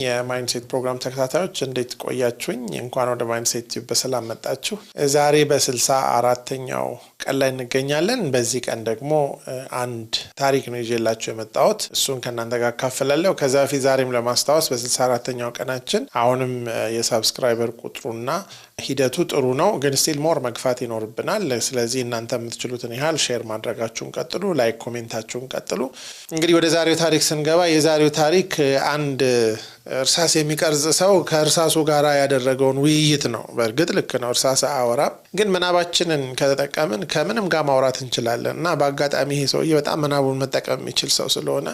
የማይንድሴት ፕሮግራም ተከታታዮች እንዴት ቆያችሁኝ? እንኳን ወደ ማይንድሴት በሰላም መጣችሁ። ዛሬ በ64ኛው ቀን ላይ እንገኛለን። በዚህ ቀን ደግሞ አንድ ታሪክ ነው ይዤላችሁ የመጣሁት። እሱን ከእናንተ ጋር አካፍላለሁ። ከዛ በፊት ዛሬም ለማስታወስ በ64ኛው ቀናችን አሁንም የሳብስክራይበር ቁጥሩና ሂደቱ ጥሩ ነው፣ ግን ስቲል ሞር መግፋት ይኖርብናል። ስለዚህ እናንተ የምትችሉትን ያህል ሼር ማድረጋችሁን ቀጥሉ፣ ላይክ ኮሜንታችሁን ቀጥሉ። እንግዲህ ወደ ዛሬው ታሪክ ስንገባ የዛሬው ታሪክ አንድ እርሳስ የሚቀርጽ ሰው ከእርሳሱ ጋር ያደረገውን ውይይት ነው። በእርግጥ ልክ ነው፣ እርሳስ አያወራም፣ ግን ምናባችንን ከተጠቀምን ከምንም ጋር ማውራት እንችላለን። እና በአጋጣሚ ይሄ ሰውዬ በጣም ምናቡን መጠቀም የሚችል ሰው ስለሆነ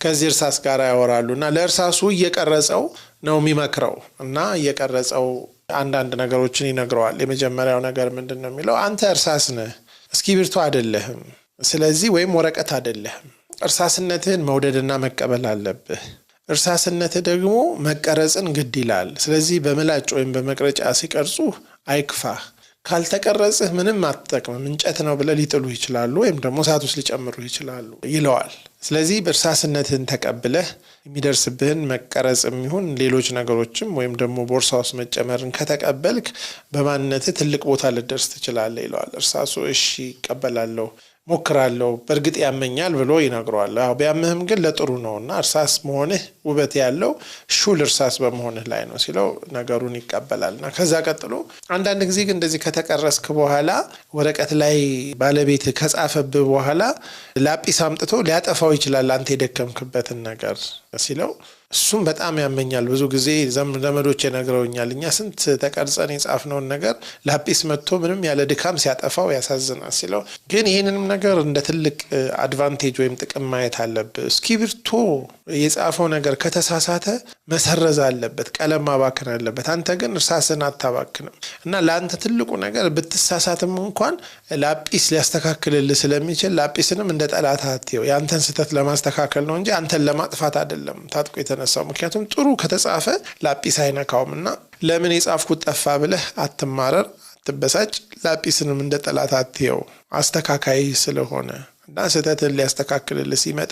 ከዚህ እርሳስ ጋር ያወራሉ እና ለእርሳሱ እየቀረጸው ነው የሚመክረው እና እየቀረጸው አንዳንድ ነገሮችን ይነግረዋል። የመጀመሪያው ነገር ምንድን ነው የሚለው? አንተ እርሳስ ነህ፣ እስክሪብቶ አይደለህም። ስለዚህ ወይም ወረቀት አይደለህም። እርሳስነትህን መውደድና መቀበል አለብህ። እርሳስነትህ ደግሞ መቀረጽን ግድ ይላል። ስለዚህ በምላጭ ወይም በመቅረጫ ሲቀርጹ አይክፋህ። ካልተቀረጽህ ምንም አትጠቅምም። እንጨት ነው ብለው ሊጥሉ ይችላሉ፣ ወይም ደግሞ እሳት ውስጥ ሊጨምሩ ይችላሉ ይለዋል። ስለዚህ በእርሳስነትህን ተቀብለህ የሚደርስብህን መቀረጽም ይሁን ሌሎች ነገሮችም ወይም ደግሞ ቦርሳ ውስጥ መጨመርን ከተቀበልክ በማንነትህ ትልቅ ቦታ ልደርስ ትችላለህ ይለዋል። እርሳሱ እሺ ይቀበላለሁ፣ ሞክራለሁ፣ በእርግጥ ያመኛል ብሎ ይነግረዋል። ቢያምህም ግን ለጥሩ ነውና እርሳስ መሆንህ ውበት ያለው ሹል እርሳስ በመሆንህ ላይ ነው ሲለው ነገሩን ይቀበላልና ከዛ ቀጥሎ አንዳንድ ጊዜ ግን እንደዚህ ከተቀረስክ በኋላ ወረቀት ላይ ባለቤት ከጻፈብህ በኋላ ላጲስ አምጥቶ ሊያጠፋው ይችላል አንተ የደከምክበትን ነገር ሲለው እሱም በጣም ያመኛል። ብዙ ጊዜ ዘመዶች ነግረውኛል። እኛ ስንት ተቀርጸን የጻፍነውን ነገር ላጲስ መጥቶ ምንም ያለ ድካም ሲያጠፋው ያሳዝናል ሲለው፣ ግን ይህንንም ነገር እንደ ትልቅ አድቫንቴጅ ወይም ጥቅም ማየት አለብህ። እስክሪብቶ የጻፈው ነገር ከተሳሳተ መሰረዝ አለበት፣ ቀለም ማባከን አለበት። አንተ ግን እርሳስን አታባክንም እና ለአንተ ትልቁ ነገር ብትሳሳትም እንኳን ላጲስ ሊያስተካክልልህ ስለሚችል ላጲስንም እንደ ጠላት አትየው። የአንተን ስህተት ለማስተካከል ነው እንጂ አንተን ለማጥፋት አይደለም ታጥቆ የተነሳው። ምክንያቱም ጥሩ ከተጻፈ ላጲስ አይነካውም እና ለምን የጻፍኩት ጠፋ ብለህ አትማረር፣ አትበሳጭ። ላጲስንም እንደ ጠላት አትየው፣ አስተካካይ ስለሆነ እና ስህተትን ሊያስተካክልልህ ሲመጣ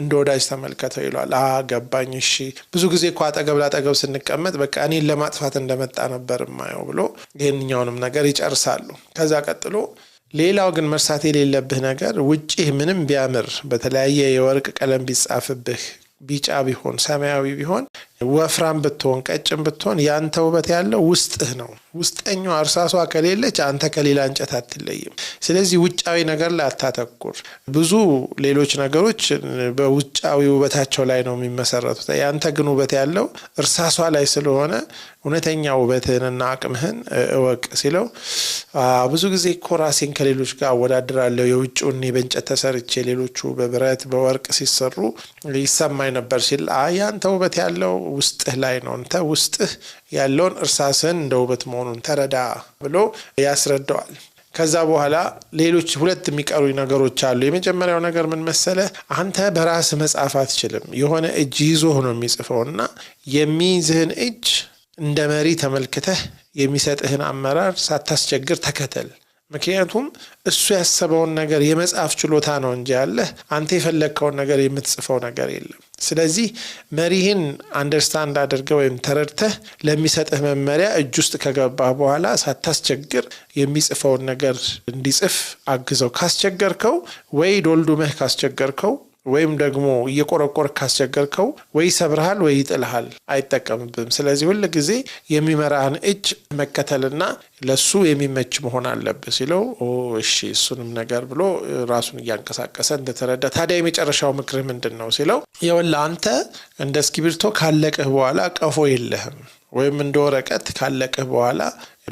እንደ ወዳጅ ተመልከተው ይለዋል። ገባኝ፣ እሺ። ብዙ ጊዜ እኮ አጠገብ ላጠገብ ስንቀመጥ በቃ እኔን ለማጥፋት እንደመጣ ነበር ማየው ብሎ ይህንኛውንም ነገር ይጨርሳሉ። ከዛ ቀጥሎ ሌላው ግን መርሳት የሌለብህ ነገር ውጭህ ምንም ቢያምር በተለያየ የወርቅ ቀለም ቢጻፍብህ፣ ቢጫ ቢሆን ሰማያዊ ቢሆን ወፍራም ብትሆን ቀጭን ብትሆን ያንተ ውበት ያለው ውስጥህ ነው። ውስጠኛው እርሳሷ ከሌለች አንተ ከሌላ እንጨት አትለይም። ስለዚህ ውጫዊ ነገር ላይ አታተኩር። ብዙ ሌሎች ነገሮች በውጫዊ ውበታቸው ላይ ነው የሚመሰረቱት። ያንተ ግን ውበት ያለው እርሳሷ ላይ ስለሆነ እውነተኛ ውበትህንና አቅምህን እወቅ ሲለው፣ ብዙ ጊዜ እኮ ራሴን ከሌሎች ጋር አወዳድራለሁ። የውጭውን በእንጨት ተሰርቼ ሌሎቹ በብረት በወርቅ ሲሰሩ ይሰማኝ ነበር ሲል፣ ያንተ ውበት ያለው ውስጥህ ላይ ነው። አንተ ውስጥህ ያለውን እርሳስህን እንደ ውበት መሆኑን ተረዳ ብሎ ያስረዳዋል። ከዛ በኋላ ሌሎች ሁለት የሚቀሩ ነገሮች አሉ። የመጀመሪያው ነገር ምን መሰለህ? አንተ በራስ መጻፍ አትችልም። የሆነ እጅ ይዞህ ነው የሚጽፈውና የሚይዝህን እጅ እንደ መሪ ተመልክተህ የሚሰጥህን አመራር ሳታስቸግር ተከተል። ምክንያቱም እሱ ያሰበውን ነገር የመጻፍ ችሎታ ነው እንጂ ያለህ አንተ የፈለግከውን ነገር የምትጽፈው ነገር የለም። ስለዚህ መሪህን አንደርስታንድ አድርገህ ወይም ተረድተህ ለሚሰጥህ መመሪያ እጅ ውስጥ ከገባህ በኋላ ሳታስቸግር የሚጽፈውን ነገር እንዲጽፍ አግዘው። ካስቸገርከው ወይ ዶልዱመህ ካስቸገርከው ወይም ደግሞ እየቆረቆር ካስቸገርከው ወይ ሰብርሃል ወይ ይጥልሃል፣ አይጠቀምብም። ስለዚህ ሁል ጊዜ የሚመራህን እጅ መከተልና ለሱ የሚመች መሆን አለብህ ሲለው፣ እሺ እሱንም ነገር ብሎ ራሱን እያንቀሳቀሰ እንደተረዳ፣ ታዲያ የመጨረሻው ምክር ምንድን ነው ሲለው፣ ይኸውልህ አንተ እንደ እስክሪብቶ ካለቅህ በኋላ ቀፎ የለህም፣ ወይም እንደ ወረቀት ካለቅህ በኋላ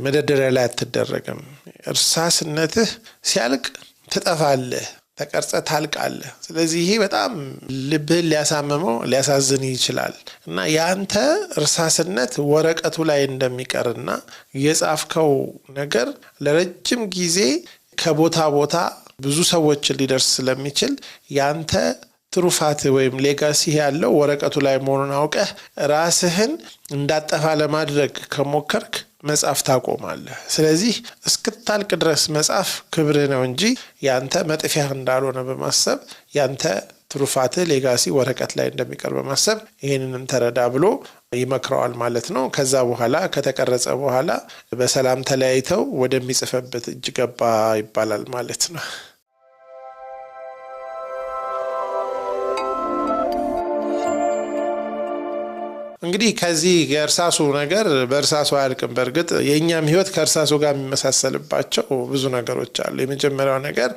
መደርደሪያ ላይ አትደረግም። እርሳስነትህ ሲያልቅ ትጠፋለህ፣ ተቀርጸ ታልቃለህ። ስለዚህ ይሄ በጣም ልብህን ሊያሳምመው ሊያሳዝን ይችላል እና ያንተ እርሳስነት ወረቀቱ ላይ እንደሚቀርና የጻፍከው ነገር ለረጅም ጊዜ ከቦታ ቦታ ብዙ ሰዎችን ሊደርስ ስለሚችል ያንተ ትሩፋት ወይም ሌጋሲ ያለው ወረቀቱ ላይ መሆኑን አውቀህ ራስህን እንዳጠፋ ለማድረግ ከሞከርክ መጻፍ ታቆማለህ። ስለዚህ እስክታልቅ ድረስ መጻፍ ክብርህ ነው እንጂ ያንተ መጥፊያ እንዳልሆነ በማሰብ ያንተ ትሩፋት ሌጋሲ ወረቀት ላይ እንደሚቀር በማሰብ ይሄንንም ተረዳ ብሎ ይመክረዋል ማለት ነው። ከዛ በኋላ ከተቀረጸ በኋላ በሰላም ተለያይተው ወደሚጽፈበት እጅ ገባ ይባላል ማለት ነው። እንግዲህ ከዚህ የእርሳሱ ነገር በእርሳሱ አያልቅም። በእርግጥ የእኛም ህይወት ከእርሳሱ ጋር የሚመሳሰልባቸው ብዙ ነገሮች አሉ። የመጀመሪያው ነገር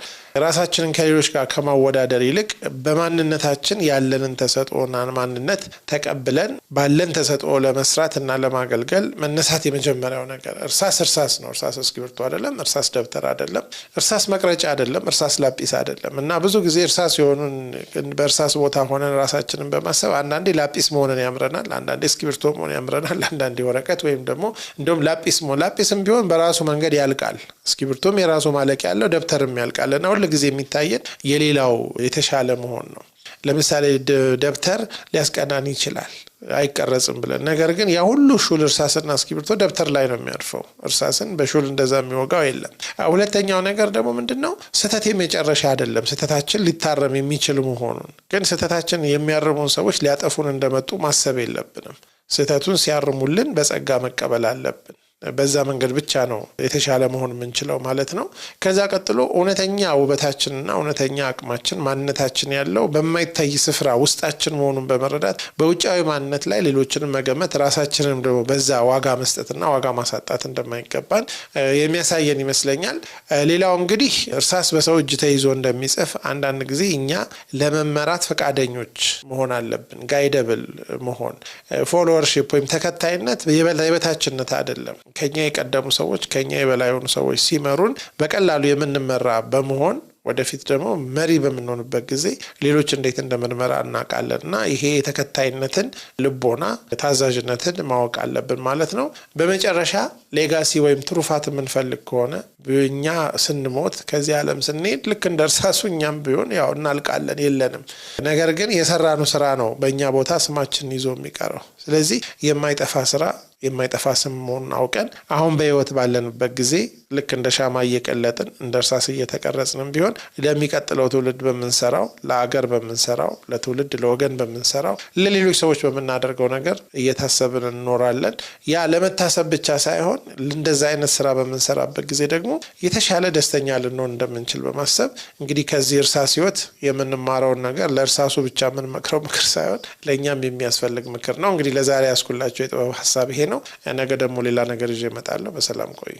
ራሳችንን ከሌሎች ጋር ከማወዳደር ይልቅ በማንነታችን ያለንን ተሰጥኦና ማንነት ተቀብለን ባለን ተሰጥኦ ለመስራት እና ለማገልገል መነሳት የመጀመሪያው ነገር። እርሳስ ነው። እርሳስ እስክሪብቶ አይደለም። እርሳስ ደብተር አይደለም። እርሳስ መቅረጫ አይደለም። እርሳስ ላጲስ አይደለም። እና ብዙ ጊዜ እርሳስ የሆኑን በእርሳስ ቦታ ሆነን ራሳችንን በማሰብ አንዳንዴ ላጲስ መሆንን ያምረናል፣ አንዳንዴ እስክሪብቶ መሆን ያምረናል፣ አንዳንዴ ወረቀት ወይም ደግሞ እንደውም ላጲስም ቢሆን በራሱ መንገድ ያልቃል። እስክሪብቶም የራሱ ማለቂያ ያለው፣ ደብተርም ያልቃልና ሁሉ ጊዜ የሚታየን የሌላው የተሻለ መሆን ነው። ለምሳሌ ደብተር ሊያስቀናን ይችላል አይቀረጽም ብለን፣ ነገር ግን ያ ሁሉ ሹል እርሳስና እስክሪብቶ ደብተር ላይ ነው የሚያርፈው። እርሳስን በሹል እንደዛ የሚወጋው የለም። ሁለተኛው ነገር ደግሞ ምንድነው? ስህተት የመጨረሻ አይደለም። ስህተታችን ሊታረም የሚችል መሆኑን ግን ስህተታችን የሚያርሙን ሰዎች ሊያጠፉን እንደመጡ ማሰብ የለብንም። ስህተቱን ሲያርሙልን በጸጋ መቀበል አለብን። በዛ መንገድ ብቻ ነው የተሻለ መሆን የምንችለው ማለት ነው። ከዛ ቀጥሎ እውነተኛ ውበታችንና እውነተኛ አቅማችን ማንነታችን ያለው በማይታይ ስፍራ ውስጣችን መሆኑን በመረዳት በውጫዊ ማንነት ላይ ሌሎችንም መገመት ራሳችንም ደግሞ በዛ ዋጋ መስጠትና ዋጋ ማሳጣት እንደማይገባን የሚያሳየን ይመስለኛል። ሌላው እንግዲህ እርሳስ በሰው እጅ ተይዞ እንደሚጽፍ አንዳንድ ጊዜ እኛ ለመመራት ፈቃደኞች መሆን አለብን። ጋይደብል መሆን ፎሎወርሺፕ ወይም ተከታይነት የበታችነት አይደለም። ከኛ የቀደሙ ሰዎች ከኛ የበላይ የሆኑ ሰዎች ሲመሩን በቀላሉ የምንመራ በመሆን ወደፊት ደግሞ መሪ በምንሆንበት ጊዜ ሌሎች እንዴት እንደምንመራ እናውቃለንና ይሄ የተከታይነትን ልቦና ታዛዥነትን ማወቅ አለብን ማለት ነው። በመጨረሻ ሌጋሲ ወይም ትሩፋት የምንፈልግ ከሆነ እኛ ስንሞት ከዚህ ዓለም ስንሄድ ልክ እንደ እርሳሱ እኛም ቢሆን ያው እናልቃለን፣ የለንም። ነገር ግን የሰራኑ ስራ ነው በእኛ ቦታ ስማችን ይዞ የሚቀረው። ስለዚህ የማይጠፋ ስራ የማይጠፋ ስም መሆኑን አውቀን አሁን በህይወት ባለንበት ጊዜ ልክ እንደ ሻማ እየቀለጥን እንደ እርሳስ እየተቀረጽንም ቢሆን ለሚቀጥለው ትውልድ በምንሰራው፣ ለአገር በምንሰራው፣ ለትውልድ ለወገን በምንሰራው፣ ለሌሎች ሰዎች በምናደርገው ነገር እየታሰብን እንኖራለን። ያ ለመታሰብ ብቻ ሳይሆን እንደዛ አይነት ስራ በምንሰራበት ጊዜ ደግሞ የተሻለ ደስተኛ ልንሆን እንደምንችል በማሰብ እንግዲህ ከዚህ እርሳስ ህይወት የምንማረውን ነገር ለእርሳሱ ብቻ የምንመክረው ምክር ሳይሆን ለእኛም የሚያስፈልግ ምክር ነው። እንግዲህ ለዛሬ ያስኩላቸው የጥበብ ሀሳብ ይሄ ነው። ነገ ደግሞ ሌላ ነገር ይዤ እመጣለሁ። በሰላም ቆዩ።